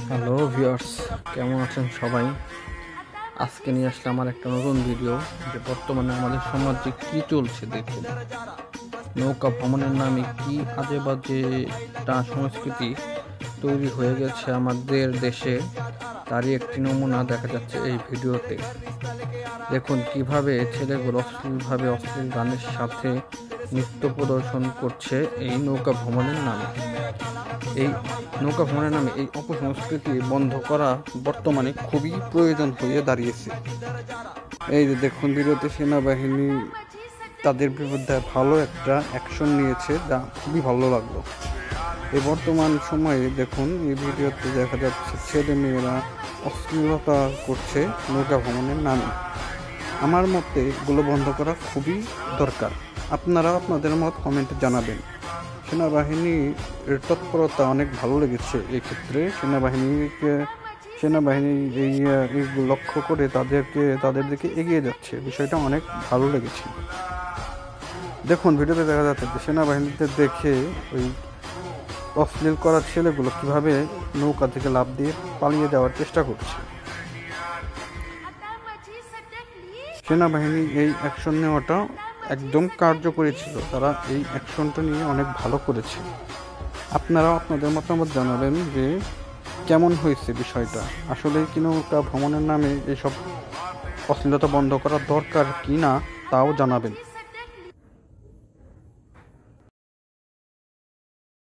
Hello viewers, কেমন আছেন সবাই? আজকে নিয়ে আসলে আমার একটা নতুন ভিডিও, যে বর্তমানে আমাদের সমাজে কি চলছে দেখুন। নৌকা ভ্রমণের নামে কি আজে বাজে একটা সংস্কৃতি তৈরি হয়ে গেছে আমাদের দেশে, তারই একটি নমুনা দেখা যাচ্ছে এই ভিডিওতে। দেখুন কিভাবে ছেলেগুলো অশ্লীল গানের সাথে নৃত্য প্রদর্শন করছে এই নৌকা ভ্রমণের নামে। এই নৌকা ভ্রমণের নামে এই অপসংস্কৃতি বন্ধ করা বর্তমানে খুবই প্রয়োজন হয়ে দাঁড়িয়েছে। এই যে দেখুন ভিডিওতে সেনাবাহিনী তাদের বিরুদ্ধে ভালো একটা অ্যাকশন নিয়েছে, যা খুবই ভালো লাগলো। এই বর্তমান সময়ে দেখুন এই ভিডিওতে দেখা যাচ্ছে ছেলে মেয়েরা অশ্লীলতা করছে নৌকা ভ্রমণের নামে। আমার মতে এগুলো বন্ধ করা খুবই দরকার। আপনারা আপনাদের মত কমেন্টে জানাবেন। সেনাবাহিনীর তৎপরতা অনেক ভালো লেগেছে। এক্ষেত্রে সেনাবাহিনী এই লক্ষ্য করে তাদের দিকে এগিয়ে যাচ্ছে, বিষয়টা অনেক ভালো লেগেছে। দেখুন ভিডিওতে দেখা যাচ্ছে যে সেনাবাহিনীতে দেখে ওই অশ্লীল করা ছেলেগুলো কিভাবে নৌকা থেকে লাফ দিয়ে পালিয়ে যাওয়ার চেষ্টা করছে। সেনাবাহিনী এই অ্যাকশন নেওয়াটা একদম কার্যকরী ছিল। তারা এই অ্যাকশনটা নিয়ে অনেক ভালো করেছে। আপনারা আপনাদের মতামত জানাবেন যে কেমন হয়েছে বিষয়টা। আসলে কি নৌকা ভ্রমণের নামে এসব অশ্লীলতা বন্ধ করা দরকার কি না তাও জানাবেন।